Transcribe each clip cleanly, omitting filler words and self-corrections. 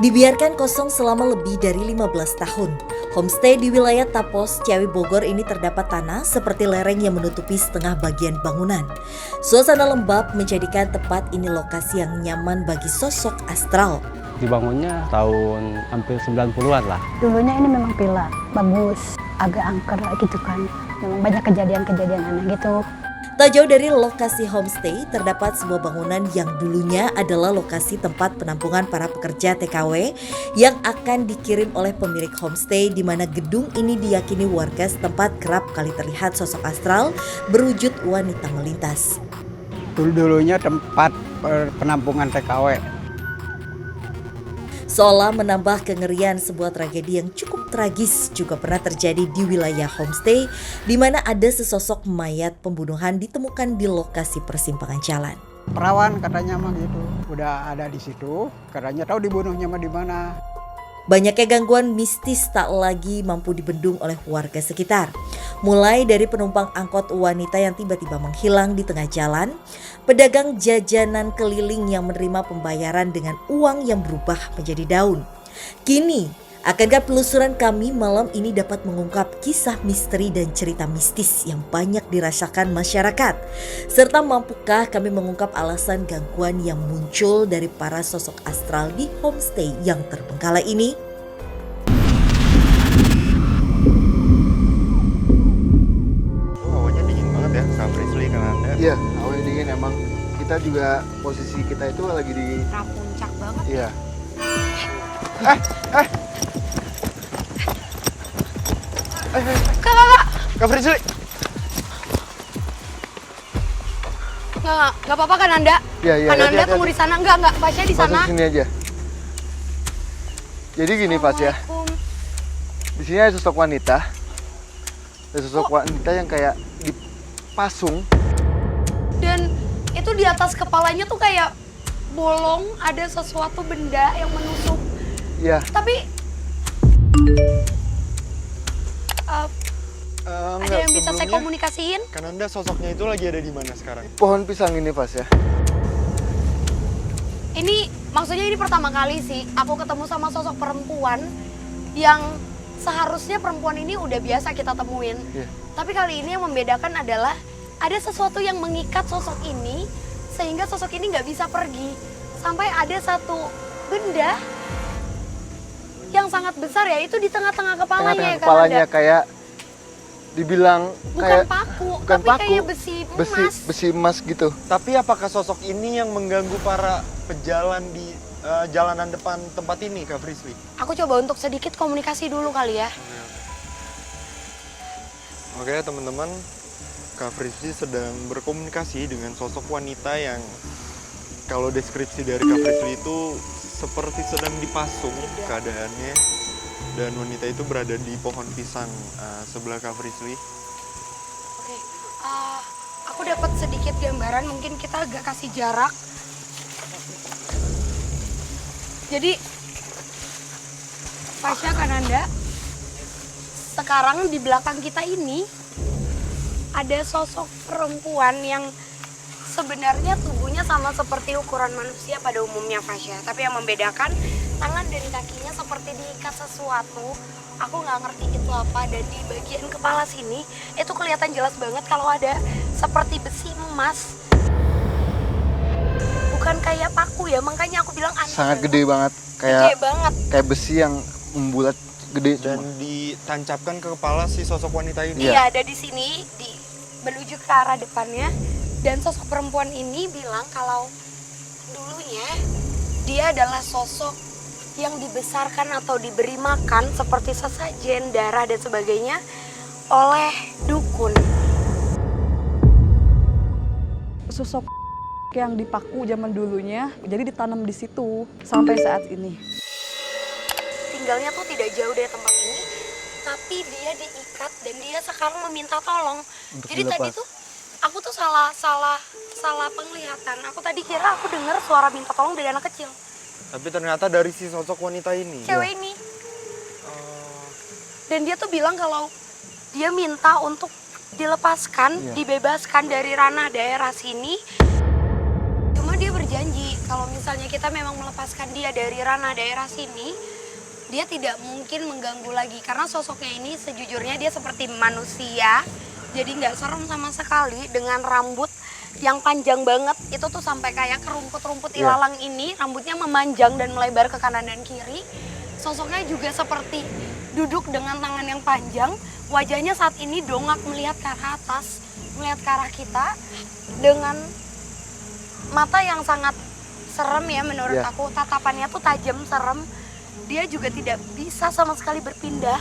Dibiarkan kosong selama lebih dari 15 tahun. Homestay di wilayah Tapos, Ciawi Bogor ini terdapat tanah seperti lereng yang menutupi setengah bagian bangunan. Suasana lembab menjadikan tempat ini lokasi yang nyaman bagi sosok astral. Dibangunnya tahun hampir 90-an lah. Dulunya ini memang villa, bagus, agak angker gitu kan. Memang banyak kejadian-kejadian aneh gitu. Tak jauh dari lokasi homestay, terdapat sebuah bangunan yang dulunya adalah lokasi tempat penampungan para pekerja TKW yang akan dikirim oleh pemilik homestay, di mana gedung ini diyakini warga setempat kerap kali terlihat sosok astral berwujud wanita melintas. Dulunya tempat penampungan TKW. Seolah menambah kengerian, sebuah tragedi yang cukup tragis juga pernah terjadi di wilayah homestay, di mana ada sesosok mayat pembunuhan ditemukan di lokasi persimpangan jalan. Perawan katanya mah gitu, udah ada di situ, katanya tahu dibunuhnya mah di mana. Banyaknya gangguan mistis tak lagi mampu dibendung oleh warga sekitar. Mulai dari penumpang angkot wanita yang tiba-tiba menghilang di tengah jalan, pedagang jajanan keliling yang menerima pembayaran dengan uang yang berubah menjadi daun. Kini, akankah penelusuran kami malam ini dapat mengungkap kisah misteri dan cerita mistis yang banyak dirasakan masyarakat? Serta mampukah kami mengungkap alasan gangguan yang muncul dari para sosok astral di homestay yang terbengkalai ini? Hawanya dingin banget ya, Kak Frisly, Kak Nanda. Iya, awalnya dingin emang. Kita juga posisi kita itu lagi di Puncak banget. iya. Kak Frisly, Nggak apa-apa kan Anda? Iya, iya. Kan Anda tunggu di sana, enggak, Pasnya di sana. Masuk sini aja. Jadi gini Pas ya, Assalamualaikum. di sini ada sosok wanita. Ada sosok wanita yang kayak dipasung. Dan itu di atas kepalanya tuh kayak bolong, ada sesuatu benda yang menusuk. Iya. Tapi ada yang bisa saya komunikasiin? Kak Nanda, sosoknya itu lagi ada di mana sekarang? Pohon pisang ini Pas ya. Ini maksudnya ini pertama kali sih aku ketemu sama sosok perempuan yang seharusnya perempuan ini udah biasa kita temuin. Iya. Tapi kali ini yang membedakan adalah ada sesuatu yang mengikat sosok ini sehingga sosok ini nggak bisa pergi. Sampai ada satu benda yang sangat besar ya, itu di tengah-tengah kepalanya. Tengah-tengah ya, kepalanya Kak kayak dibilang Bukan kayak paku, bukan tapi paku, kayak besi emas. besi emas gitu. Tapi apakah sosok ini yang mengganggu para pejalan di jalanan depan tempat ini, Kak Frisly? Aku coba untuk sedikit komunikasi dulu kali ya. Oke teman-teman, Kak Frisly sedang berkomunikasi dengan sosok wanita yang kalau deskripsi dari Kak Frisly itu seperti sedang dipasung keadaannya, dan wanita itu berada di pohon pisang sebelah Kak Frisly. Oke, aku dapat sedikit gambaran, mungkin kita agak kasih jarak. Jadi, Pasha Kananda, sekarang di belakang kita ini ada sosok perempuan yang sebenarnya tubuhnya sama seperti ukuran manusia pada umumnya, Pasha. Tapi yang membedakan tangan dan kakinya seperti diikat sesuatu. Aku nggak ngerti itu apa, dan di bagian kepala sini itu kelihatan jelas banget kalau ada seperti besi emas. Bukan kayak paku ya, makanya aku bilang aneh. Sangat banget. gede banget, Gede kayak banget. kayak besi yang membulat gede Dan cuma. ditancapkan ke kepala si sosok wanita ini. Iya, ada di sini, menuju ke arah depannya. Dan sosok perempuan ini bilang kalau dulunya dia adalah sosok yang dibesarkan atau diberi makan seperti sesajen, darah dan sebagainya oleh dukun. Sosok yang dipaku zaman dulunya jadi ditanam di situ sampai saat ini. Tinggalnya tuh tidak jauh dari tempat ini, tapi dia diikat dan dia sekarang meminta tolong. Untuk Jadi dilepas. tadi tuh aku tuh salah penglihatan. Aku tadi kira aku dengar suara minta tolong dari anak kecil. Tapi ternyata dari si sosok wanita ini. Cewek ini. Dan dia tuh bilang kalau dia minta untuk dilepaskan, dibebaskan dari ranah daerah sini. Cuma dia berjanji kalau misalnya kita memang melepaskan dia dari ranah daerah sini, dia tidak mungkin mengganggu lagi. Karena sosoknya ini sejujurnya dia seperti manusia, jadi nggak serem sama sekali dengan rambut yang panjang banget. Itu tuh sampai kayak ke rumput-rumput ilalang ini, rambutnya memanjang dan melebar ke kanan dan kiri. Sosoknya juga seperti duduk dengan tangan yang panjang, wajahnya saat ini dongak melihat ke arah atas, melihat ke arah kita dengan mata yang sangat serem ya menurut aku. Tatapannya tuh tajam, serem. Dia juga tidak bisa sama sekali berpindah,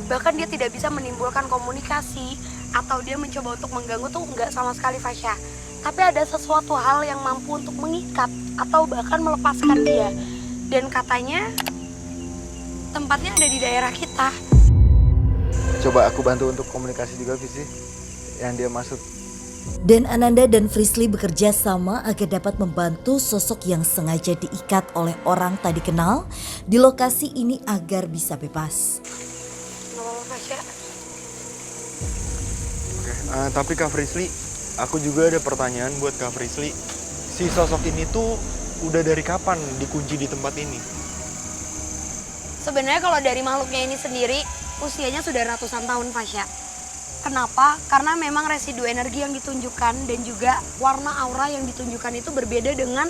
bahkan dia tidak bisa menimbulkan komunikasi atau dia mencoba untuk mengganggu tuh enggak sama sekali, Fasya. Tapi ada sesuatu hal yang mampu untuk mengikat atau bahkan melepaskan dia. Dan katanya tempatnya ada di daerah kita. Coba aku bantu untuk komunikasi juga, Visi, yang dia maksud. Dan Ananda dan Frisly bekerja sama agar dapat membantu sosok yang sengaja diikat oleh orang tak dikenal di lokasi ini agar bisa bebas. Nggak apa-apa, Fasya. Oke, tapi Kak Frisly, aku juga ada pertanyaan buat Kak Frisly. Si sosok ini tuh udah dari kapan dikunci di tempat ini? Sebenarnya kalau dari makhluknya ini sendiri, usianya sudah ratusan tahun, Fasya. Kenapa? Karena memang residu energi yang ditunjukkan dan juga warna aura yang ditunjukkan itu berbeda dengan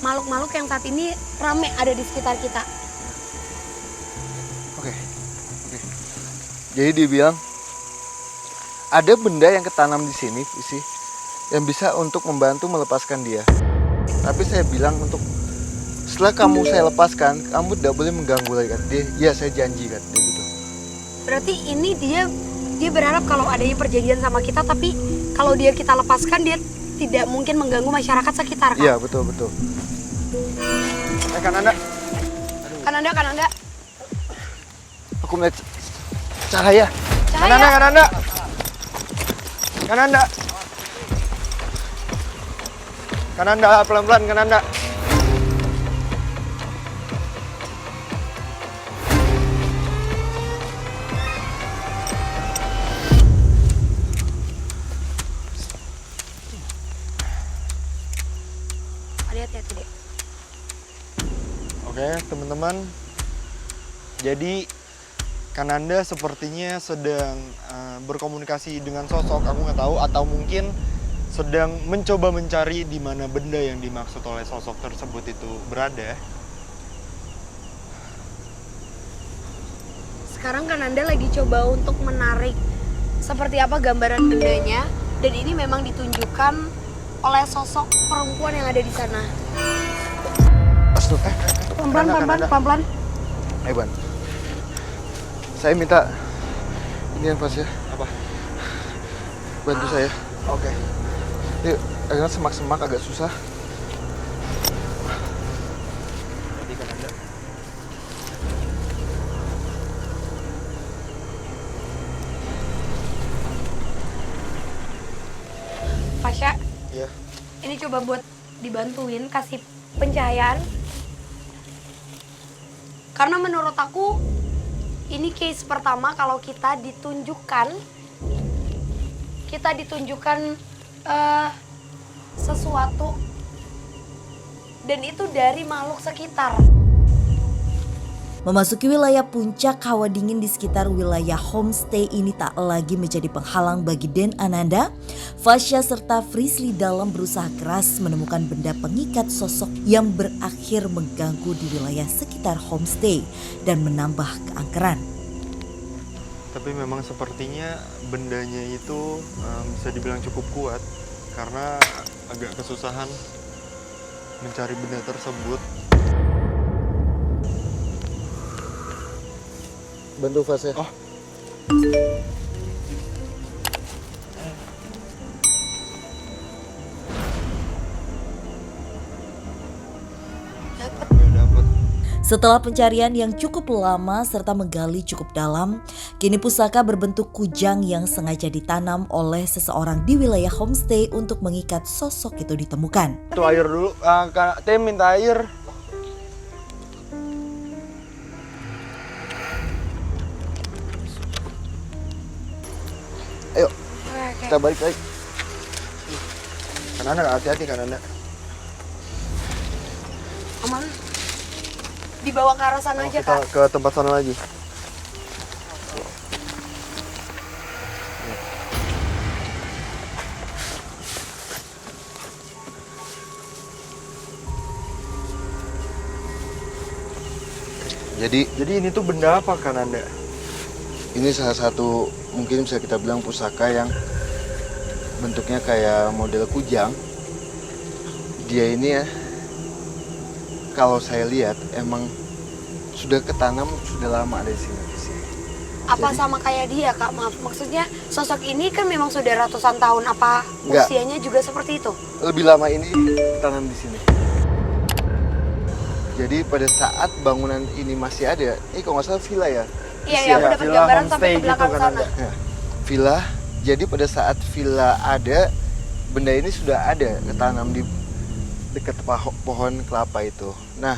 makhluk-makhluk yang saat ini rame ada di sekitar kita. Oke. Jadi dia bilang ada benda yang ketanam di sini, Visi, yang bisa untuk membantu melepaskan dia. Tapi saya bilang untuk setelah kamu saya lepaskan, kamu tidak boleh mengganggu lagi kan? Dia saya janji kan, dia gitu. Berarti ini dia berharap kalau adanya perjanjian sama kita, tapi kalau dia kita lepaskan dia tidak mungkin mengganggu masyarakat sekitar kan? Iya betul. Kananda. Kananda. Aku melihat cahaya. Kananda, pelan-pelan Kananda. Hati-hati deh. Oke, teman-teman. Jadi Kananda sepertinya sedang berkomunikasi dengan sosok, aku nggak tahu, atau mungkin sedang mencoba mencari di mana benda yang dimaksud oleh sosok tersebut itu berada. Sekarang Kananda lagi coba untuk menarik seperti apa gambaran bendanya, dan ini memang ditunjukkan oleh sosok perempuan yang ada di sana. Pelan-pelan. Ayo Ban. Saya minta ini yang pas ya. Apa? Bantu saya. Oke. Yuk, karena semak-semak agak susah. Jadi Kananda. Fasya, Iya. ini coba buat dibantuin kasih pencahayaan. Karena menurut aku ini case pertama kalau kita ditunjukkan sesuatu dan itu dari makhluk sekitar. Memasuki wilayah puncak, hawa dingin di sekitar wilayah homestay ini tak lagi menjadi penghalang bagi Den Ananda, Fasya serta Frisly dalam berusaha keras menemukan benda pengikat sosok yang berakhir mengganggu di wilayah sekitar homestay dan menambah keangkeran. Tapi memang sepertinya bendanya itu bisa dibilang cukup kuat karena agak kesusahan mencari benda tersebut. Bantu Fas ya. Oh. Dapat. Setelah pencarian yang cukup lama serta menggali cukup dalam, kini pusaka berbentuk kujang yang sengaja ditanam oleh seseorang di wilayah homestay untuk mengikat sosok itu ditemukan. Tuh air dulu. Kak Tim minta air. Ayo, kita balik lagi. Kananda hati-hati Kananda. Aman. Dibawa ke arah sana aja, Kita Kak. ke tempat sana lagi. Jadi ini tuh benda apa kan Anda? Ini salah satu mungkin bisa kita bilang pusaka yang bentuknya kayak model kujang. Dia ini ya, kalau saya lihat emang sudah ketanam sudah lama ada di sini. Apa sama kayak dia, Kak? Maaf, maksudnya sosok ini kan memang sudah ratusan tahun. Apa Enggak. usianya juga seperti itu? Lebih lama ini ditanam di sini. Jadi pada saat bangunan ini masih ada, ini kalau nggak salah villa ya. Iya, iya, aku dapat Villa gambaran sampai homestay ke belakang gitu kan sana. ada. Ya, villa. Jadi pada saat villa ada, benda ini sudah ada ketanam di dekat pohon kelapa itu. Nah,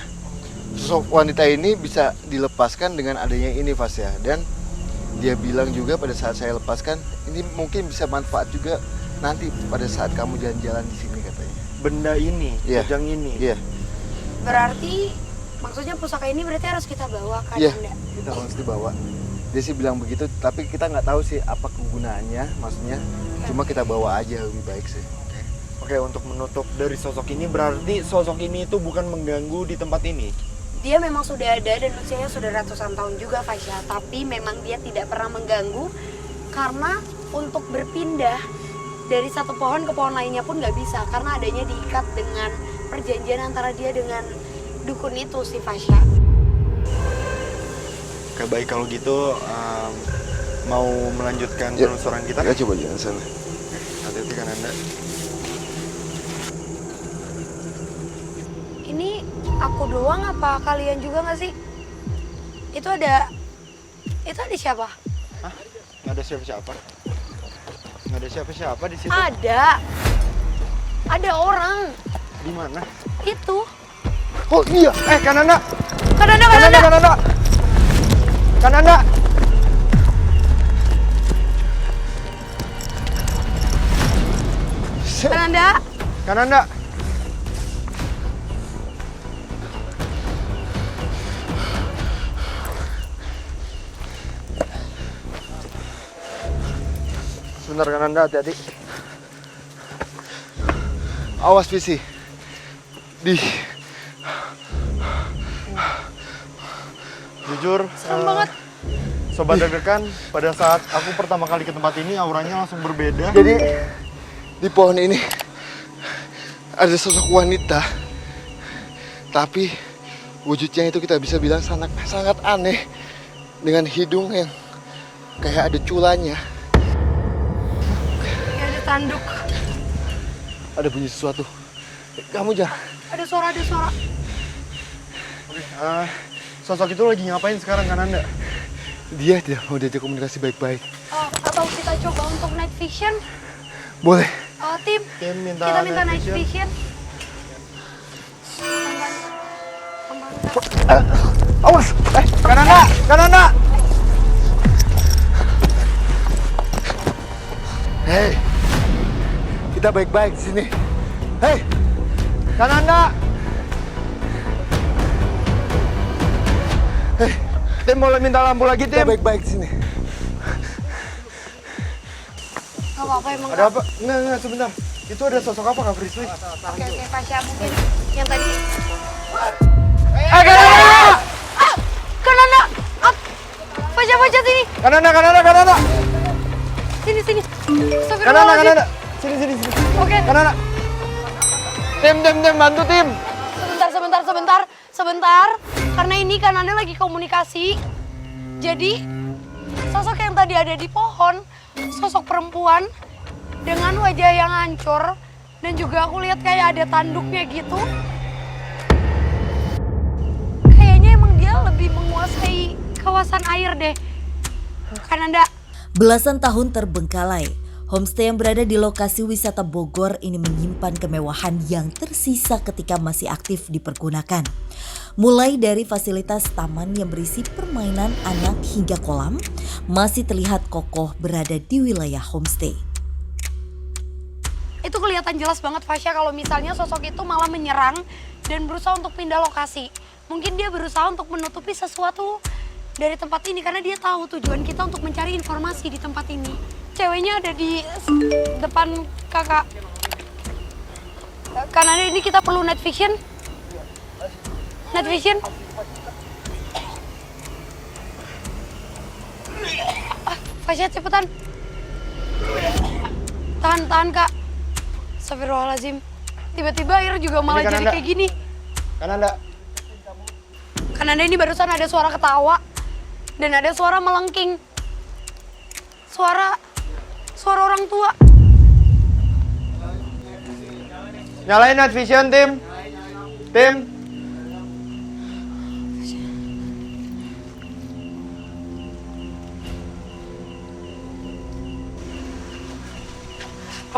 sosok wanita ini bisa dilepaskan dengan adanya ini, Fas ya. Dan dia bilang juga pada saat saya lepaskan, ini mungkin bisa manfaat juga nanti pada saat kamu jalan-jalan di sini katanya. Benda ini, Iya. kujang ini. Iya, Berarti maksudnya pusaka ini berarti harus kita bawa kan, iya, Anda? kita harus dibawa. Dia sih bilang begitu, tapi kita nggak tahu sih apa kegunaannya, maksudnya. Cuma kita bawa aja lebih baik sih. Oke, untuk menutup dari sosok ini berarti sosok ini itu bukan mengganggu di tempat ini. Dia memang sudah ada dan usianya sudah ratusan tahun juga, Fasya. Tapi memang dia tidak pernah mengganggu karena untuk berpindah dari satu pohon ke pohon lainnya pun nggak bisa karena adanya diikat dengan perjanjian antara dia dengan dukun itu si Fasya. Oke, baik kalau gitu mau melanjutkan Ya, penelusuran kita. Kita coba jalan sana. Hati-hati kan Anda. Ini aku doang apa kalian juga nggak sih? Itu ada siapa? Hah? Nggak ada siapa-siapa? Nggak ada siapa-siapa di situ? Ada orang Di mana? itu. Oh iya, Kananda! Kananda. Kananda! Kananda! Kananda. Kananda! sebentar Kananda, hati-hati. Awas Visi. Jujur, Serem banget. Sobat deg-degan, pada saat aku pertama kali ke tempat ini auranya langsung berbeda. Jadi di pohon ini ada sosok wanita, tapi wujudnya itu kita bisa bilang sangat aneh, dengan hidung yang kayak ada culanya. Ya, ada tanduk. Ada bunyi sesuatu. Kamu jangan. Ada suara. Oke, sosok itu lagi ngapain sekarang Kananda? Dia tidak mau diajak komunikasi baik-baik. Atau kita coba untuk night vision? Boleh. Tim, Tim minta kita minta night night vision. vision. Awas. Kananda! Hei, kita baik-baik di sini. Hei, Kananda! hei, Tim boleh minta lampu lagi, kita Tim? baik-baik di sini. Gak apa-apa emang. Ada apa? Enggak, sebentar. Itu ada sosok apa, Kak Frisly? Oke, Fasya mungkin yang tadi. Kananda! Kananda! Fasya sini. Kananda! Sini. Kananda! Astagfirullahaladzim. Sini. Oke, Kananda! Tim, bantu tim! sebentar. Karena ini Kananda lagi komunikasi. Jadi, sosok yang tadi ada di pohon, sosok perempuan dengan wajah yang hancur dan juga aku lihat kayak ada tanduknya gitu. Kayaknya emang dia lebih menguasai kawasan air deh. Kananda. Belasan tahun terbengkalai, homestay yang berada di lokasi wisata Bogor ini menyimpan kemewahan yang tersisa ketika masih aktif dipergunakan. Mulai dari fasilitas taman yang berisi permainan anak hingga kolam, masih terlihat kokoh berada di wilayah homestay. Itu kelihatan jelas banget Fasya kalau misalnya sosok itu malah menyerang dan berusaha untuk pindah lokasi. Mungkin dia berusaha untuk menutupi sesuatu dari tempat ini karena dia tahu tujuan kita untuk mencari informasi di tempat ini. Ceweknya ada di depan kakak. Karena ini kita perlu night vision. Night vision. Fasya cepetan. Tahan kak. Astagfirullahaladzim. Tiba-tiba air juga malah jadi kayak gini. Kananda ini barusan ada suara ketawa dan ada suara melengking. Suara orang tua. Nyalain night vision, tim.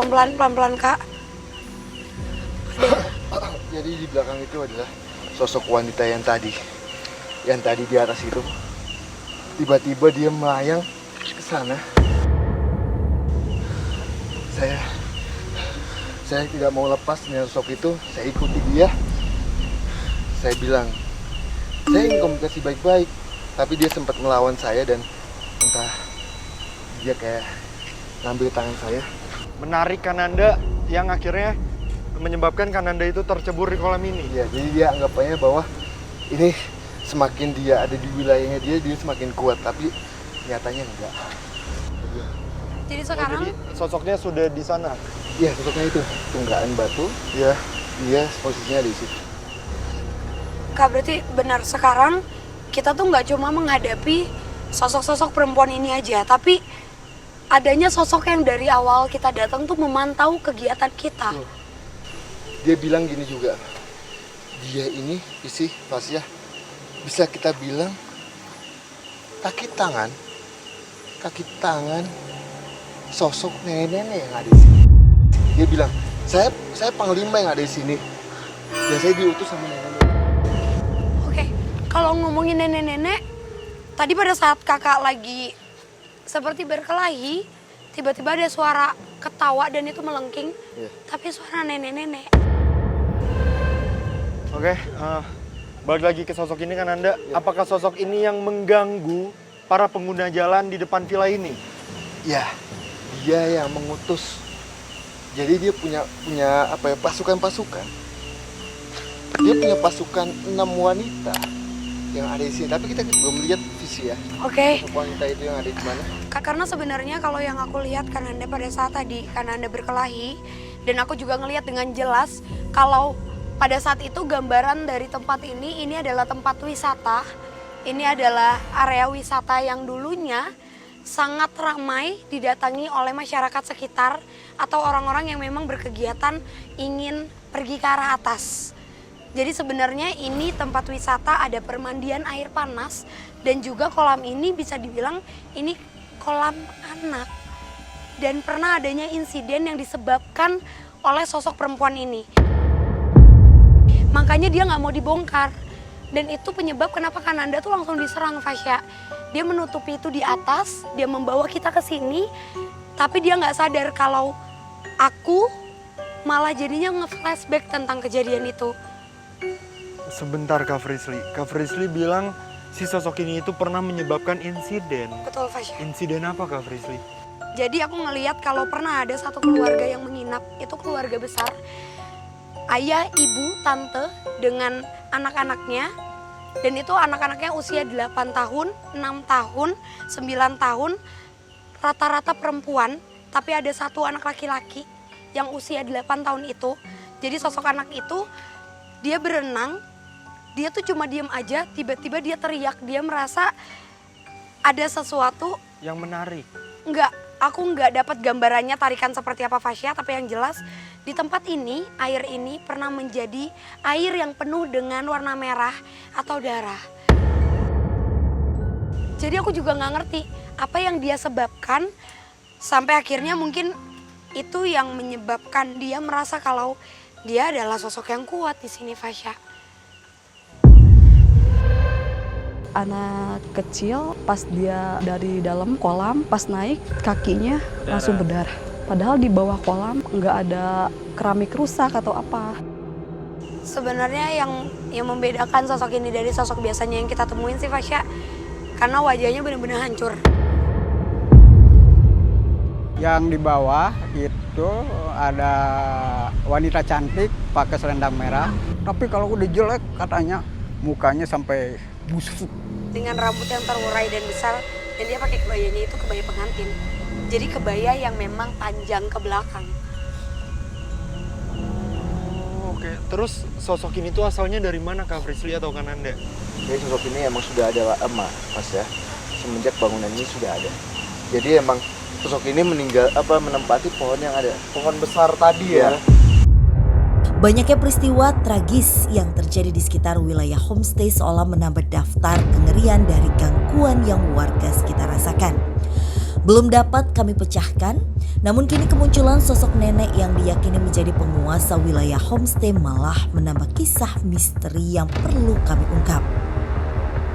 Pelan-pelan kak. Jadi di belakang itu adalah sosok wanita yang tadi di atas itu. Tiba-tiba dia melayang ke sana. Saya tidak mau lepas dengan sosok itu. Saya ikuti dia. Saya bilang, saya ingin komunikasi baik-baik, tapi dia sempat melawan saya dan entah dia kayak ngambil tangan saya. Menarik Kananda yang akhirnya menyebabkan Kananda itu tercebur di kolam ini. Ya, jadi dia anggapannya bahwa ini semakin dia ada di wilayahnya dia semakin kuat, tapi nyatanya enggak. Jadi sekarang Jadi sosoknya sudah di sana. Iya, sosoknya itu tunggaan batu. Iya, dia posisinya di situ. kak berarti benar sekarang kita tuh nggak cuma menghadapi sosok-sosok perempuan ini aja, tapi adanya sosok yang dari awal kita datang tuh memantau kegiatan kita. Dia bilang gini juga, dia ini isi Fasya bisa kita bilang kaki tangan sosok nenek-nenek yang ada di sini. Dia bilang, saya panglima yang ada di sini dan saya diutus sama nenek-nenek. Oke, kalau ngomongin nenek-nenek, tadi pada saat kakak lagi seperti berkelahi, tiba-tiba ada suara ketawa dan itu melengking, tapi suara nenek-nenek. Oke, balik lagi ke sosok ini Kananda. Apakah sosok ini yang mengganggu para pengguna jalan di depan villa ini? Ya, dia yang mengutus. Jadi dia punya apa ya, pasukan-pasukan. Dia punya pasukan 6 wanita yang ada di sini. Tapi kita belum lihat visi ya. Oke. Wanita itu yang ada di mana? Kak, karena sebenarnya kalau yang aku lihat Kananda pada saat tadi Kananda berkelahi, dan aku juga ngelihat dengan jelas kalau pada saat itu gambaran dari tempat ini adalah tempat wisata. Ini adalah area wisata yang dulunya sangat ramai didatangi oleh masyarakat sekitar atau orang-orang yang memang berkegiatan ingin pergi ke arah atas. Jadi sebenarnya ini tempat wisata, ada permandian air panas dan juga kolam ini bisa dibilang ini kolam anak. Dan pernah adanya insiden yang disebabkan oleh sosok perempuan ini. Makanya dia nggak mau dibongkar. Dan itu penyebab kenapa Kananda tuh langsung diserang, Fasya. Dia menutupi itu di atas, dia membawa kita ke sini, tapi dia nggak sadar kalau aku malah jadinya nge-flashback tentang kejadian itu. Sebentar Kak Frisly. Kak Frisly bilang si sosok ini itu pernah menyebabkan insiden. Betul, Fasya. Insiden apa Kak Frisly? Jadi aku ngelihat kalau pernah ada satu keluarga yang menginap, itu keluarga besar. Ayah, ibu, tante dengan anak-anaknya. Dan itu anak-anaknya usia 8 tahun, 6 tahun, 9 tahun. Rata-rata perempuan, tapi ada satu anak laki-laki yang usia 8 tahun itu. Jadi sosok anak itu, dia berenang, dia tuh cuma diem aja, tiba-tiba dia teriak. Dia merasa ada sesuatu. Yang menarik. Enggak, aku nggak dapat gambarannya tarikan seperti apa Fasya, tapi yang jelas di tempat ini, air ini pernah menjadi air yang penuh dengan warna merah atau darah. Jadi aku juga nggak ngerti apa yang dia sebabkan sampai akhirnya mungkin itu yang menyebabkan dia merasa kalau dia adalah sosok yang kuat di sini, Fasya. Anak kecil pas dia dari dalam kolam, pas naik kakinya langsung berdarah. Padahal di bawah kolam nggak ada keramik rusak atau apa. sebenarnya yang membedakan sosok ini dari sosok biasanya yang kita temuin sih Fasya, karena wajahnya benar-benar hancur. Yang di bawah itu ada wanita cantik pakai selendang merah. Tapi kalau udah jelek katanya mukanya sampai busuk. Dengan rambut yang terurai dan besar, dan dia pakai kebayanya itu kebaya pengantin. Jadi kebaya yang memang panjang ke belakang. Oke, terus sosok ini tuh asalnya dari mana Kak Frisly atau Kananda? Jadi sosok ini emang sudah ada lama, Mas ya. Semenjak bangunan ini sudah ada. Jadi emang sosok ini menempati pohon yang ada. Pohon besar tadi ya. Banyaknya peristiwa tragis yang terjadi di sekitar wilayah homestay seolah menambah daftar kengerian dari gangguan yang warga sekitar rasakan. Belum dapat kami pecahkan, namun kini kemunculan sosok nenek yang diyakini menjadi penguasa wilayah homestay malah menambah kisah misteri yang perlu kami ungkap.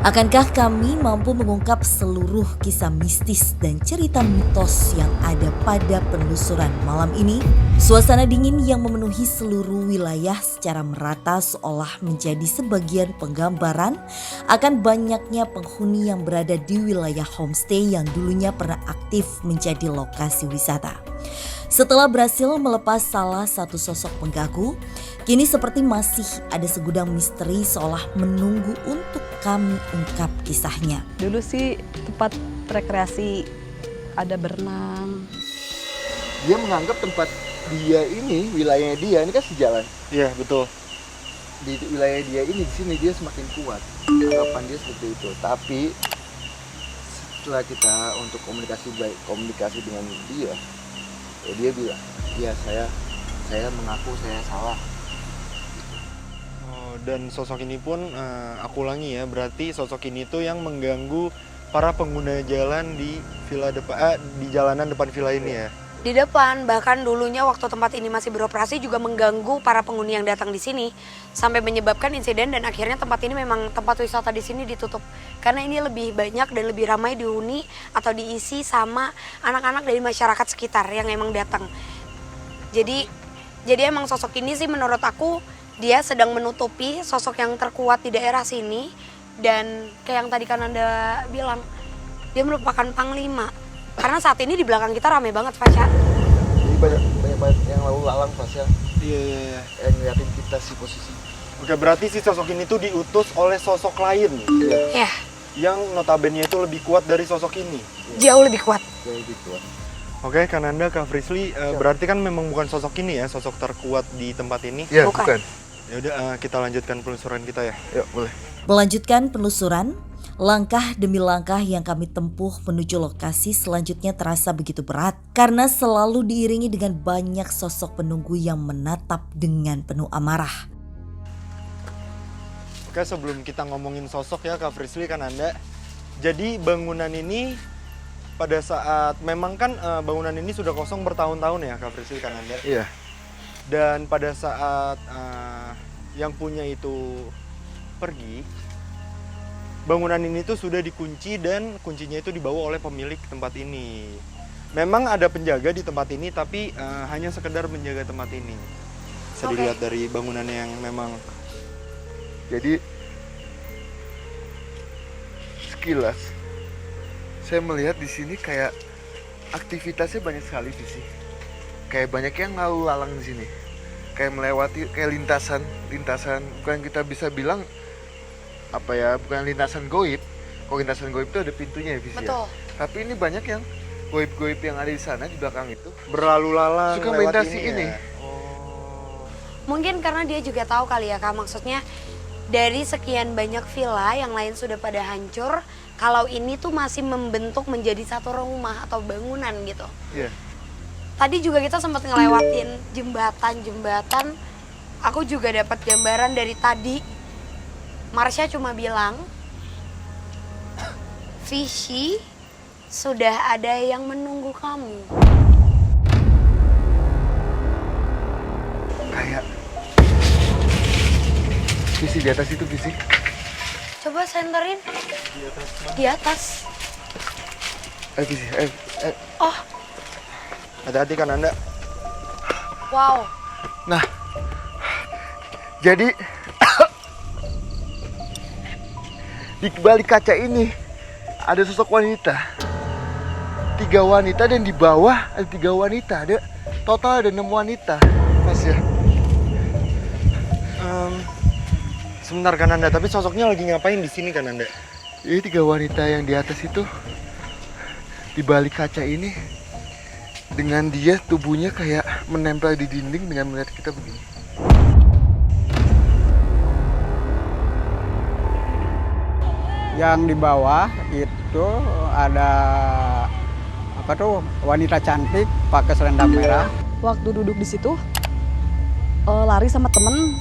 Akankah kami mampu mengungkap seluruh kisah mistis dan cerita mitos yang ada pada penelusuran malam ini? Suasana dingin yang memenuhi seluruh wilayah secara merata seolah menjadi sebagian penggambaran akan banyaknya penghuni yang berada di wilayah homestay yang dulunya pernah aktif menjadi lokasi wisata. Setelah berhasil melepas salah satu sosok pengganggu, kini seperti masih ada segudang misteri seolah menunggu untuk kami ungkap kisahnya. Dulu sih tempat rekreasi, ada berenang. Dia menganggap tempat dia ini, wilayahnya dia, ini kan sejalan. Iya, betul. Di wilayah dia ini, di sini dia semakin kuat. Anggapan dia seperti itu. Tapi setelah kita untuk komunikasi dengan dia, ya dia bilang, ya saya mengaku saya salah. Oh, dan sosok ini pun aku ulangi ya, berarti sosok ini tuh yang mengganggu para pengguna jalan di di jalanan depan villa ini ya. Di depan, bahkan dulunya waktu tempat ini masih beroperasi juga mengganggu para penghuni yang datang di sini sampai menyebabkan insiden dan akhirnya tempat ini memang tempat wisata di sini ditutup karena ini lebih banyak dan lebih ramai dihuni atau diisi sama anak-anak dari masyarakat sekitar yang emang datang. Jadi emang sosok ini sih menurut aku dia sedang menutupi sosok yang terkuat di daerah sini dan kayak yang tadi kan Anda bilang dia merupakan panglima. Karena saat ini di belakang kita ramai banget, Fasya. Jadi banyak yang lalu lalang pas ya. Iya. Yang ngeliatin kita si posisi. Oke, berarti si sosok ini tuh diutus oleh sosok lain. Iya. Yang notabene itu lebih kuat dari sosok ini. Jauh lebih kuat. Jauh lebih kuat. Oke, Kananda, Kak Frisly, berarti kan memang bukan sosok ini ya, sosok terkuat di tempat ini. Iya, Bukan. bukan. Ya udah, kita lanjutkan penelusuran kita ya. Yuk, boleh. Melanjutkan penelusuran, langkah demi langkah yang kami tempuh menuju lokasi selanjutnya terasa begitu berat karena selalu diiringi dengan banyak sosok penunggu yang menatap dengan penuh amarah. Oke, sebelum kita ngomongin sosok ya Kak Frisly, kan Anda. Jadi bangunan ini pada saat memang kan bangunan ini sudah kosong bertahun-tahun ya Kak Frisly, kan Anda. Iya. Dan pada saat yang punya itu pergi, bangunan ini tuh sudah dikunci dan kuncinya itu dibawa oleh pemilik tempat ini. Memang ada penjaga di tempat ini tapi hanya sekedar menjaga tempat ini. Bisa dilihat dari bangunan yang memang. Jadi sekilas saya melihat di sini kayak aktivitasnya banyak sekali sih. Kayak banyak yang lalu lalang di sini. Kayak melewati kayak lintasan bukan kita bisa bilang apa ya, bukan lintasan goib. Kalau lintasan goib itu ada pintunya ya, Visi. Betul. Ya? Tapi ini banyak yang goib-goib yang ada di sana di belakang itu Berlalu lalang suka lewat melintasi ini. ini. Ya? Oh. Mungkin karena dia juga tahu kali ya Kak, maksudnya dari sekian banyak villa yang lain sudah pada hancur, kalau ini tuh masih membentuk menjadi satu rumah atau bangunan gitu. Iya. Tadi juga kita sempat ngelewatin jembatan. Aku juga dapat gambaran dari tadi. Marsha cuma bilang, Visi, sudah ada yang menunggu kamu. Kayak Visi di atas itu, Visi. Coba senterin. Di atas. Visi, Oh, Hati-hati kan Anda. wow. Nah, Jadi di balik kaca ini ada sosok wanita. 3 wanita dan di bawah ada 3 wanita. Ada total ada 6 wanita. Mas ya. Sebentar Kananda, tapi sosoknya lagi ngapain di sini Kananda? Ini 3 wanita yang di atas itu di balik kaca ini dengan dia tubuhnya kayak menempel di dinding dengan melihat kita begini. Yang di bawah itu ada apa tuh wanita cantik pakai selendang merah. Waktu duduk di situ, lari sama temen,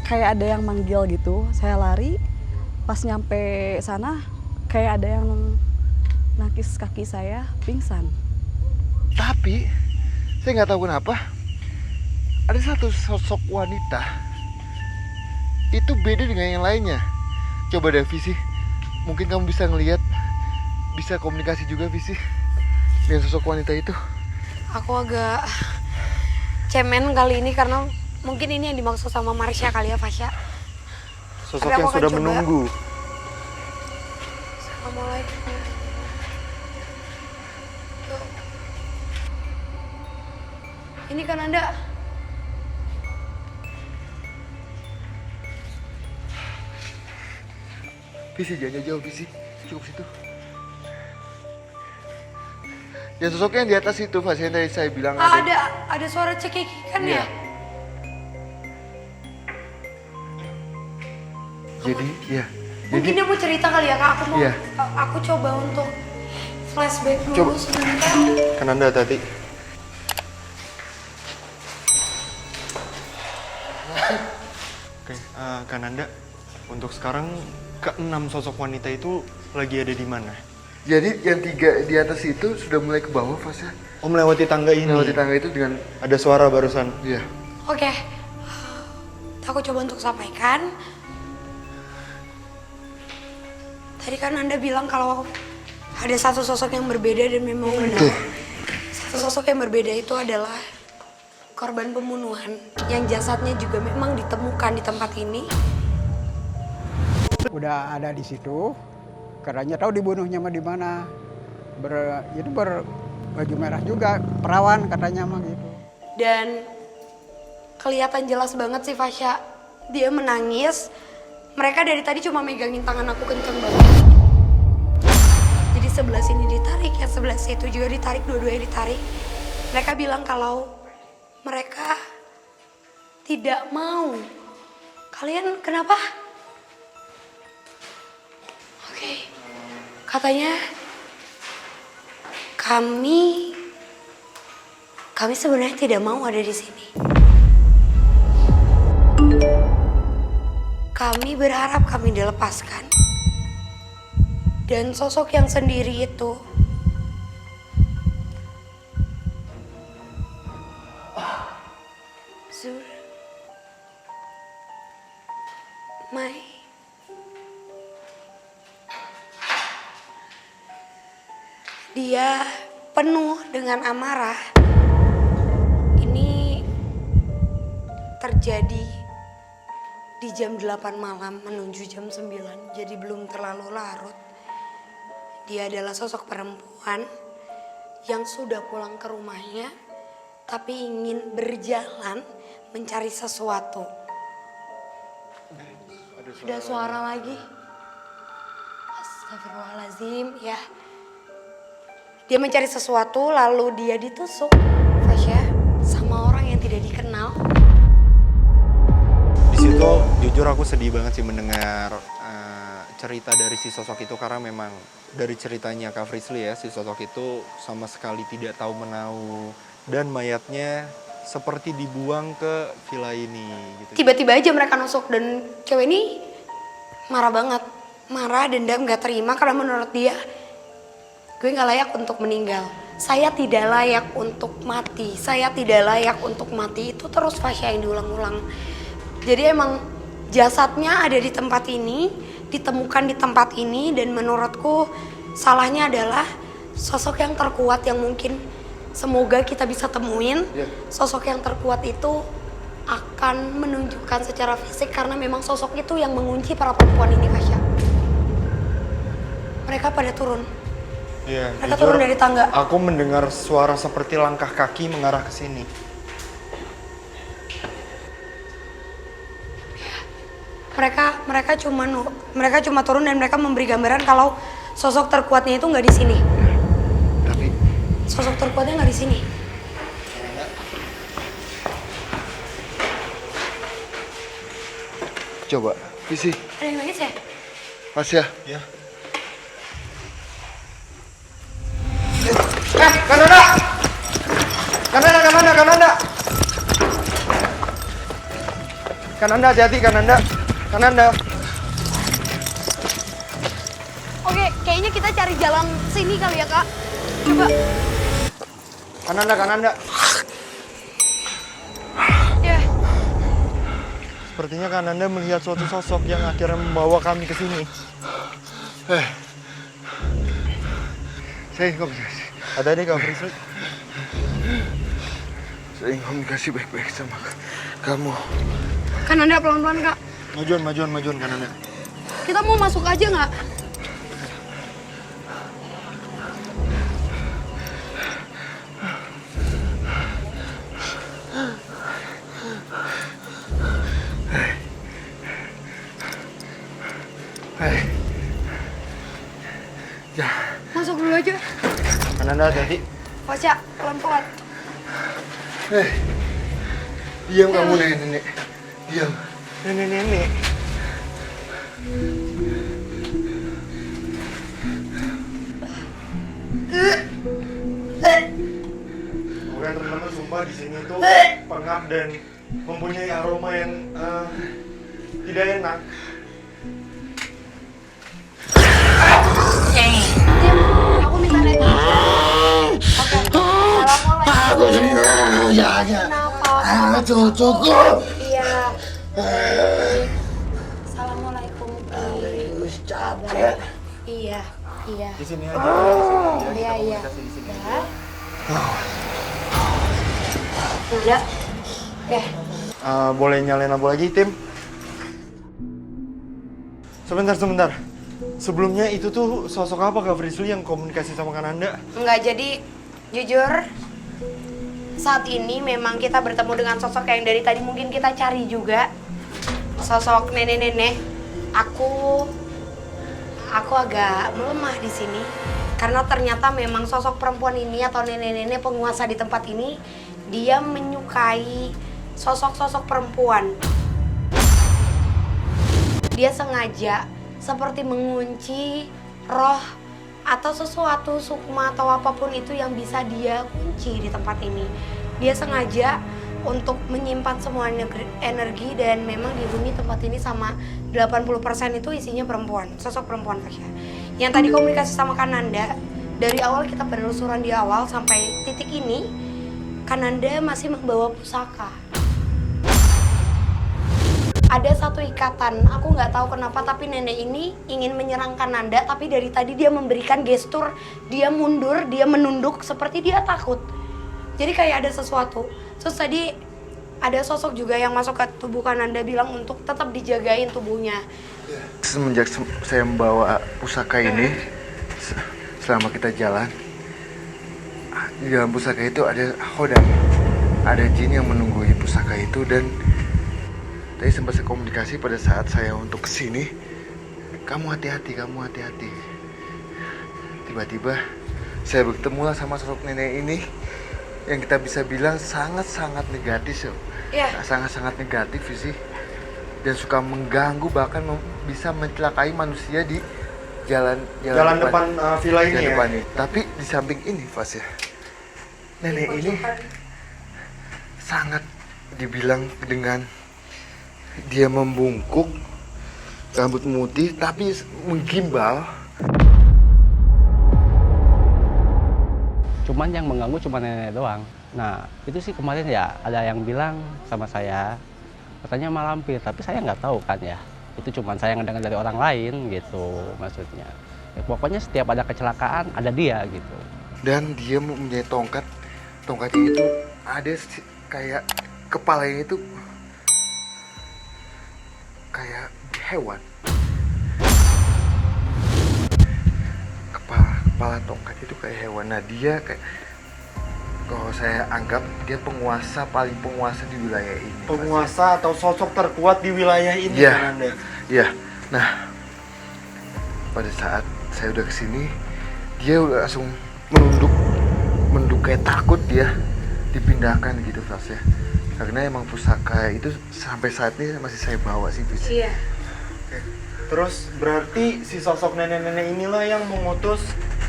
kayak ada yang manggil gitu. Saya lari, pas nyampe sana kayak ada yang nakis kaki saya, pingsan. Tapi saya nggak tahu kenapa ada satu sosok wanita itu beda dengan yang lainnya. Coba deh Visi, mungkin kamu bisa ngelihat, bisa komunikasi juga Visi dengan sosok wanita itu. Aku agak cemen kali ini karena mungkin ini yang dimaksud sama Marsha kali ya, Fasya. Sosok Tapi aku yang akan sudah coba. menunggu. Assalamualaikum. Tuh. Ini kan Anda. Visi jangan jauh Visi, cukup situ. Ya sosoknya yang di atas itu, Vasi, yang tadi saya bilang Ada suara cekikikan Iya. ya? Jadi, ya. Mungkin dia mau cerita kali ya, Kak. Aku mau Iya. aku coba untuk flashback dulu Coba. sebentar. Kananda tadi. Oke, Kananda, untuk sekarang ke-6 sosok wanita itu lagi ada di mana? Jadi yang 3 di atas itu sudah mulai ke bawah, Vasa. Oh, melewati tangga ini. Melewati tangga itu dengan, Ada suara barusan. iya. Oke. Aku coba untuk sampaikan. Tadi kan Anda bilang kalau ada satu sosok yang berbeda dan memang benar. Satu sosok yang berbeda itu adalah korban pembunuhan yang jasadnya juga memang ditemukan di tempat ini. Udah ada di situ, katanya tahu dibunuhnya mah di mana. Itu berbaju merah juga, perawan katanya mah gitu. Dan kelihatan jelas banget sih Fasya, dia menangis. Mereka dari tadi cuma megangin tangan aku kenceng banget. Jadi sebelah sini ditarik, yang sebelah situ juga ditarik, dua-duanya ditarik. Mereka bilang kalau mereka tidak mau. Kalian kenapa? Oke, katanya kami sebenarnya tidak mau ada di sini. Kami berharap kami dilepaskan. Dan sosok yang sendiri itu Zur Mai dia penuh dengan amarah. Ini terjadi di jam 8 malam menuju jam 9, jadi belum terlalu larut. Dia adalah sosok perempuan yang sudah pulang ke rumahnya tapi ingin berjalan mencari sesuatu. Ada suara lagi. Astagfirullahaladzim, ya. Dia mencari sesuatu lalu dia ditusuk, Fasya, sama orang yang tidak dikenal. Di situ jujur aku sedih banget sih mendengar cerita dari si sosok itu, karena memang dari ceritanya Kak Frisly ya, si sosok itu sama sekali tidak tahu menahu dan mayatnya seperti dibuang ke villa ini gitu. Tiba-tiba aja mereka nusuk dan cewek ini marah banget. Marah, dendam, gak terima karena menurut dia gue gak layak untuk meninggal. Saya tidak layak untuk mati. Saya tidak layak untuk mati. Itu terus Fasya yang diulang-ulang. Jadi emang jasadnya ada di tempat ini, ditemukan di tempat ini, dan menurutku salahnya adalah sosok yang terkuat yang mungkin semoga kita bisa temuin. Sosok yang terkuat itu akan menunjukkan secara fisik karena memang sosok itu yang mengunci para perempuan ini, Fasya. Mereka pada turun. Iya, Mereka jujur, turun dari tangga. aku mendengar suara seperti langkah kaki mengarah ke sini. Mereka cuma turun dan mereka memberi gambaran kalau sosok terkuatnya itu nggak di sini. Tapi Sosok terkuatnya nggak di sini. coba, Visi, Ada yang nangis ya? Fasya. Ya. Kananda! Kananda, hati-hati, Kananda. Kananda. Oke, kayaknya kita cari jalan sini kali ya, Kak. Coba. Kananda. Ya. Sepertinya Kananda melihat suatu sosok yang akhirnya membawa kami ke sini. Saya ingin komunikasi. Ada deh Kak Frisli. Saya ingin komunikasi baik-baik sama kamu. Kananda pelan-pelan, Kak. Majuan Kananda. Kita mau masuk aja nggak? Ya, Masuk dulu aja. Kananda, hati-hati. Fasya, pelan-pelan. diam kamu nenek. Diam. Nenek. Bukan teman-teman, sumpah di sini tuh pengap dan mempunyai aroma yang tidak enak. Aku minta lihat. Oke. Assalamualaikum. Kenapa? Cukup. Iya. Assalamualaikum. Capek. Iya. Di sini aja. Iya. Komunikasi di sini. Udah. Boleh nyalain lampu lagi, tim? Sebentar. Sebelumnya itu tuh sosok apa Kak Frisli yang komunikasi sama Kananda? Enggak, jadi jujur saat ini memang kita bertemu dengan sosok yang dari tadi mungkin kita cari juga. Sosok nenek-nenek. Aku agak melemah di sini karena ternyata memang sosok perempuan ini atau nenek-nenek penguasa di tempat ini dia menyukai sosok-sosok perempuan. Dia sengaja seperti mengunci roh atau sesuatu sukma atau apapun itu yang bisa dia kunci di tempat ini. Dia sengaja untuk menyimpan semua energi dan memang dihuni tempat ini sama 80% itu isinya perempuan, sosok perempuan Fasya. Yang tadi komunikasi sama Kananda, dari awal kita penelusuran di awal sampai titik ini, Kananda masih membawa pusaka. Ada satu ikatan, aku nggak tahu kenapa tapi nenek ini ingin menyerang Kananda, tapi dari tadi dia memberikan gestur, dia mundur, dia menunduk seperti dia takut. Jadi kayak ada sesuatu. Terus tadi ada sosok juga yang masuk ke tubuh Kananda bilang untuk tetap dijagain tubuhnya. Semenjak saya membawa pusaka ini, selama kita jalan, di dalam pusaka itu ada khodam, ada jin yang menunggu pusaka itu. Dan tadi sempat saya komunikasi pada saat saya untuk kesini, kamu hati-hati. Tiba-tiba saya bertemu sama sosok nenek ini yang kita bisa bilang sangat-sangat negatif, sangat-sangat negatif sih, dan suka mengganggu, bahkan bisa mencelakai manusia di jalan depan villa ini ya. Depan ini. Tapi di samping ini, Fas ya, nenek ini sangat dibilang dengan dia membungkuk, rambut putih tapi menggimbal. Cuman yang mengganggu cuma nenek doang. Nah itu sih kemarin ya ada yang bilang sama saya, katanya malampir, tapi saya nggak tahu kan ya. Itu cuma saya ngedengar dari orang lain gitu maksudnya. Ya, pokoknya setiap ada kecelakaan ada dia gitu. Dan dia mempunyai tongkatnya itu ada kayak kepalanya itu kayak hewan. Kepala tongkat itu kayak hewan. Nah dia kayak, kalau saya anggap dia paling penguasa di wilayah ini. Penguasa atau sosok terkuat di wilayah ini Iya. kan Anda? Iya. Nah, pada saat saya udah kesini, dia udah langsung menunduk kayak takut dia dipindahkan gitu Fas ya. Karena emang pusaka itu sampai saat ini masih saya bawa sih Fis. Iya. Terus berarti si sosok nenek-nenek inilah yang mengutus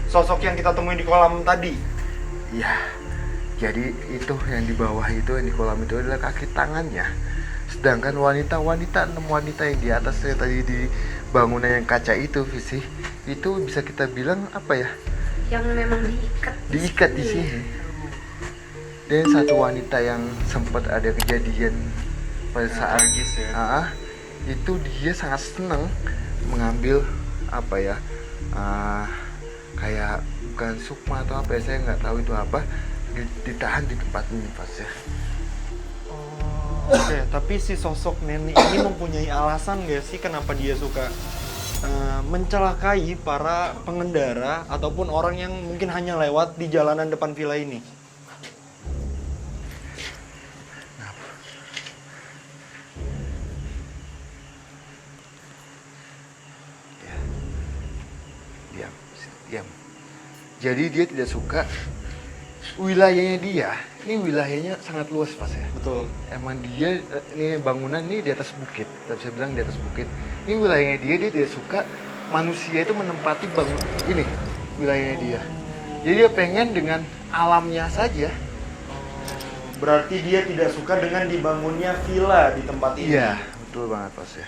sosok yang kita temui di kolam tadi? Iya. Jadi itu yang di bawah itu, yang di kolam itu adalah kaki tangannya. Sedangkan enam wanita yang di atas tadi di bangunan yang kaca itu Visi, itu bisa kita bilang apa ya? Yang memang Diikat di sini. Dan satu wanita yang sempat ada kejadian pada saat tragis ya. itu dia sangat senang mengambil apa ya? Kayak bukan sukma atau apa ya, saya nggak tahu itu apa, ditahan di tempat ini Pas ya. Oke, tapi si sosok nenek ini mempunyai alasan gak sih kenapa dia suka mencelakai para pengendara ataupun orang yang mungkin hanya lewat di jalanan depan villa ini? Diam. Jadi dia tidak suka wilayahnya dia. Ini wilayahnya sangat luas Pas ya. Betul. Emang dia ini bangunan ini di atas bukit. Kita bisa bilang di atas bukit. Ini wilayahnya dia tidak suka manusia itu menempati ini wilayahnya dia. Jadi dia pengen dengan alamnya saja. Berarti dia tidak suka dengan dibangunnya villa di tempat ini. Iya, betul banget Pas ya.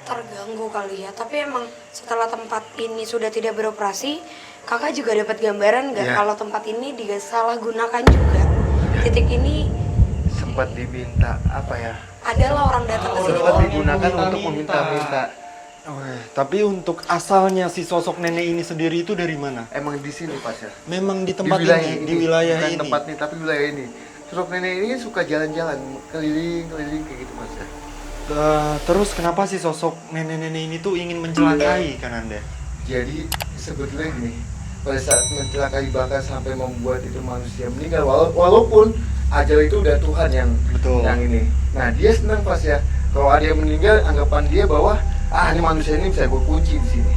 Terganggu kali ya, tapi emang setelah tempat ini sudah tidak beroperasi, kakak juga dapat gambaran nggak kalau tempat ini disalahgunakan juga. Titik ini Sempat diminta apa ya? adalah orang datang ke sini. Sempat Oh, digunakan untuk meminta-minta. Oke, tapi untuk asalnya si sosok nenek ini sendiri itu dari mana? Emang di sini Pas ya. Memang di tempat ini, di wilayah bukan ini. tempat ini, tapi wilayah ini. Sosok nenek ini suka jalan-jalan, keliling kayak gitu Mas ya. Terus kenapa sih sosok nenek-nenek ini tuh ingin mencelakai kan Anda? Jadi sebetulnya gini, pada saat mencelakai bahkan sampai membuat itu manusia meninggal, walaupun ajal itu udah Tuhan yang Betul. yang ini. Nah dia senang Pas ya, kalau ada yang meninggal anggapan dia bahwa ini manusia ini bisa gue kunci di sini.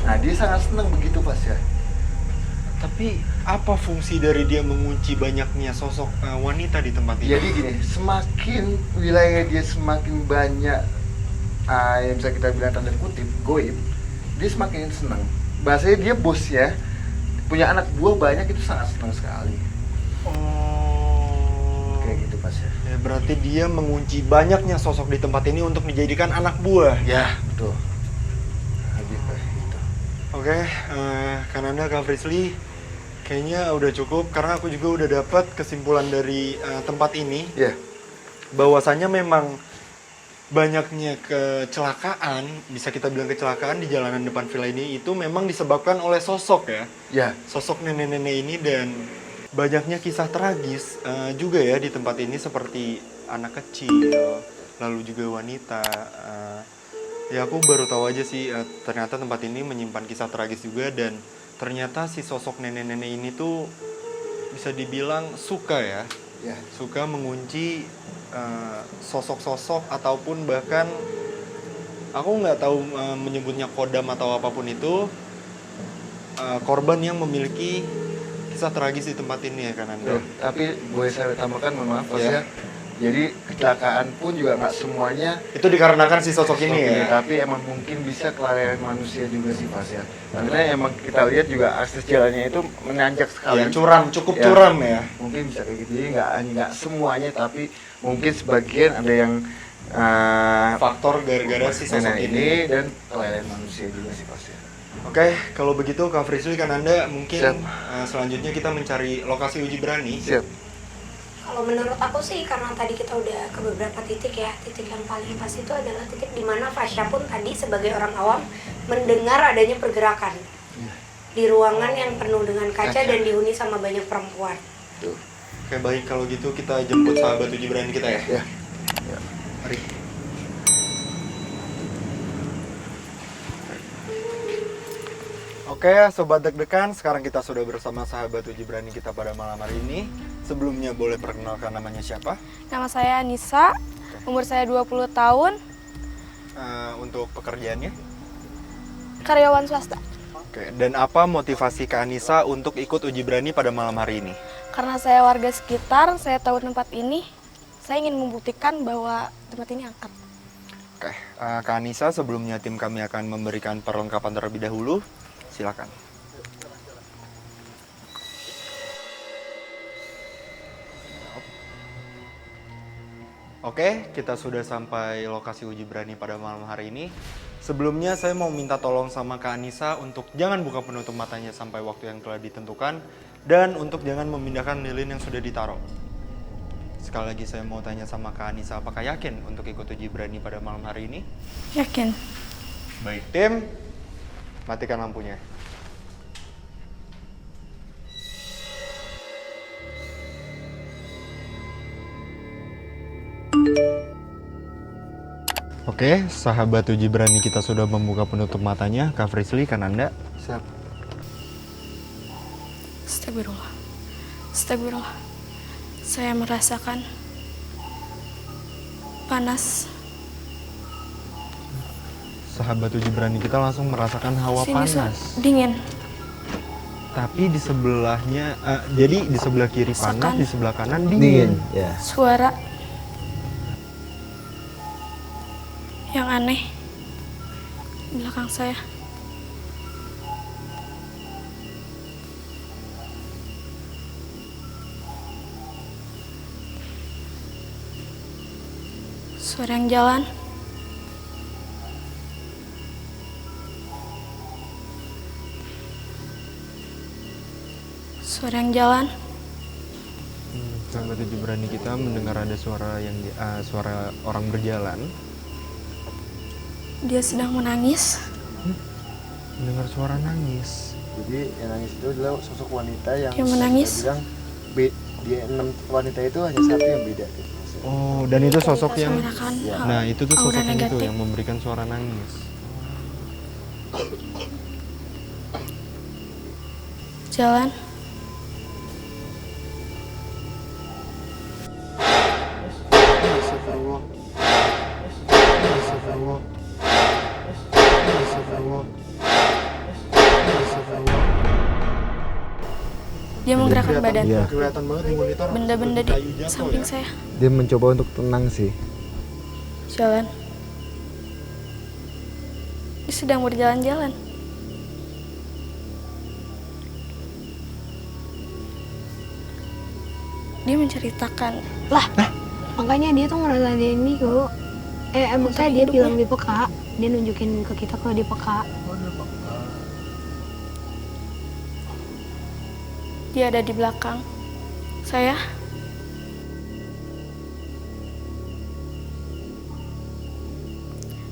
Nah dia sangat senang begitu Pas ya. Tapi apa fungsi dari dia mengunci banyaknya sosok wanita di tempat ini? Jadi gini, semakin wilayah dia semakin banyak yang bisa kita bilang tanda kutip goib, dia semakin senang. Bahasanya dia bos ya, punya anak buah banyak, itu sangat senang sekali. Oh, Kayak gitu Pas ya. ya berarti dia mengunci banyaknya sosok di tempat ini untuk dijadikan anak buah. Ya betul. Lebih kayak gitu. Oke, Kananda, Kak Frisly, kayaknya udah cukup karena aku juga udah dapat kesimpulan dari tempat ini. Ya. Bahwasanya memang banyaknya kecelakaan, bisa kita bilang kecelakaan di jalanan depan villa ini itu memang disebabkan oleh sosok ya. Ya. Sosok nenek-nenek ini dan banyaknya kisah tragis juga ya di tempat ini seperti anak kecil, lalu juga wanita. Ya aku baru tahu aja sih ternyata tempat ini menyimpan kisah tragis juga dan ternyata si sosok nenek-nenek ini tuh bisa dibilang suka ya. Ya. Suka mengunci sosok-sosok ataupun bahkan aku nggak tahu menyebutnya kodam atau apapun itu korban yang memiliki kisah tragis di tempat ini ya kan Anda. Tapi boleh saya tambahkan, mohon maaf Pas ya. Jadi kecelakaan pun juga nggak semuanya Itu dikarenakan si sosok ini ya. tapi emang mungkin bisa kelalaian manusia juga sih Pas ya. Karena emang kita lihat juga akses jalannya itu menanjak sekali. Ya, curam, cukup Ya. curam ya. Mungkin bisa kayak gitu. Jadi nggak semuanya, tapi mungkin sebagian ada yang Faktor gara-gara si sosok nenek ini. dan kelalaian manusia juga sih Pas ya. Oke, kalau begitu Kak Frisly kan Anda mungkin Siap. Selanjutnya kita mencari lokasi uji berani. Siap. Kalau menurut aku sih, karena tadi kita udah ke beberapa titik ya, titik yang paling pas itu adalah titik di mana Fasya pun tadi sebagai orang awam mendengar adanya pergerakan di ruangan yang penuh dengan kaca dan dihuni sama banyak perempuan. Tuh. Oke, baik kalau gitu kita jemput sahabat uji berani kita ya. Ya. Mari. Oke, sobat deg-degan, sekarang kita sudah bersama sahabat uji berani kita pada malam hari ini. Sebelumnya boleh perkenalkan namanya siapa? Nama saya Anissa, umur saya 20 tahun, Untuk pekerjaannya? karyawan swasta. Oke, dan apa motivasi Kak Anissa untuk ikut uji berani pada malam hari ini? Karena saya warga sekitar, saya tahu tempat ini, saya ingin membuktikan bahwa tempat ini angker. Oke, Kak Anissa, sebelumnya tim kami akan memberikan perlengkapan terlebih dahulu. Silakan. Oke, kita sudah sampai lokasi uji berani pada malam hari ini. Sebelumnya saya mau minta tolong sama Kak Anissa untuk jangan buka penutup matanya sampai waktu yang telah ditentukan dan untuk jangan memindahkan lilin yang sudah ditaruh. Sekali lagi saya mau tanya sama Kak Anissa, apakah yakin untuk ikut uji berani pada malam hari ini? Yakin. Baik, tim, matikan lampunya. Oke, sahabat uji berani kita sudah membuka penutup matanya. Kak Frisly, kan Anda? Siap. Astagfirullah. Astagfirullah. Saya merasakan panas. Sahabat uji berani kita langsung merasakan hawa Sini, panas. dingin. Tapi di sebelahnya, jadi di sebelah kiri panas, Rasakan. di sebelah kanan dingin. Ya. Suara yang aneh di belakang saya. Suara yang jalan. Suara yang jalan. Sahabat uji berani kita mendengar ada suara orang berjalan. Dia sedang menangis. Mendengar suara nangis. Jadi yang nangis itu adalah sosok wanita yang Dia menangis. kita bilang di 6 wanita itu hanya satu yang beda gitu. Oh, dan itu sosok yang... Seakan-akan Nah, itu tuh aura sosok yang itu negatif. yang memberikan suara nangis. Jalan. Astagfirullah. Astagfirullah. Astagfirullah. Astagfirullah. Dia menggerakkan badan. Iya. Kelihatan banget di monitor. Benda-benda di Kayu jatuh samping ya. saya. Dia mencoba untuk tenang sih. Jalan. Dia sedang berjalan-jalan. Dia menceritakan. Lah, makanya dia tuh ngerasa dia ini kok. Maksudnya dia bilang di peka. Dia nunjukin ke kita kalau dia peka. Dia ada di belakang saya.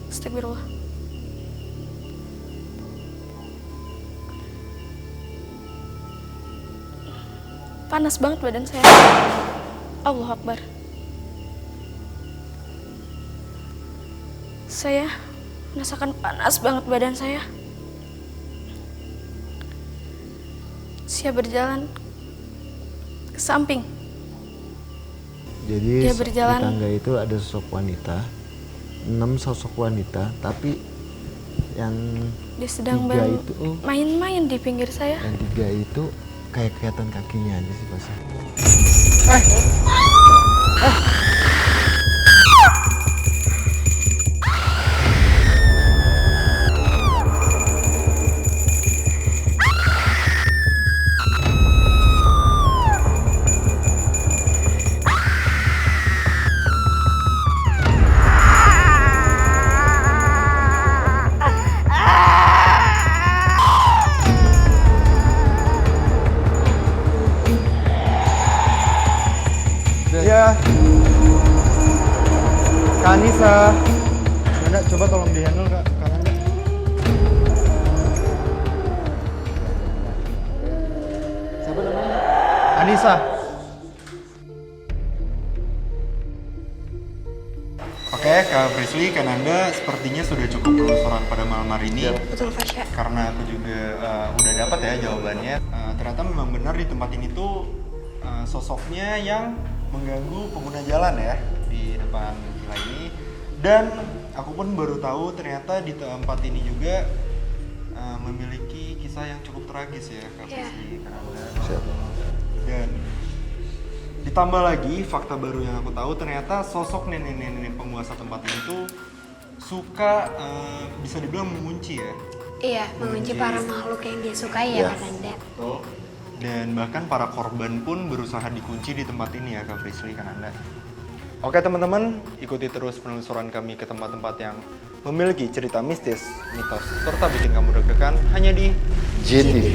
Astagfirullah. Panas banget badan saya. Allahu Akbar. Saya merasakan panas banget badan saya. Saya berjalan ke samping. Jadi Dia berjalan. di tangga itu ada sosok wanita, 6 sosok wanita, tapi yang Dia sedang 3 itu, main-main di pinggir saya. yang 3 itu kayak kelihatan kakinya aja sih pas. Ya. Kak Anissa. Anda coba tolong di-handle Kak, Kak Anda. Siapa namanya? Anissa. Oke, Kak Frisly, Kananda sepertinya sudah cukup penelusuran pada malam hari ini. Betul, Fasya. Karena aku juga udah dapat ya jawabannya. Ternyata memang benar di tempat ini tuh sosoknya yang mengganggu pengguna jalan ya di depan villa ini. Dan aku pun baru tahu ternyata di tempat ini juga memiliki kisah yang cukup tragis ya, Kak Frisly, Kananda. Dan ditambah lagi fakta baru yang aku tahu, ternyata sosok nenek-nenek penguasa tempat ini tuh suka bisa dibilang mengunci ya. Iya, mengunci para makhluk yang dia sukai ya, Kak Nanda. Betul. Dan bahkan para korban pun berusaha dikunci di tempat ini ya, Kak Frisly, Kananda. Oke teman-teman, ikuti terus penelusuran kami ke tempat-tempat yang memiliki cerita mistis, mitos, serta bikin kamu deg-degan hanya di Jin TV.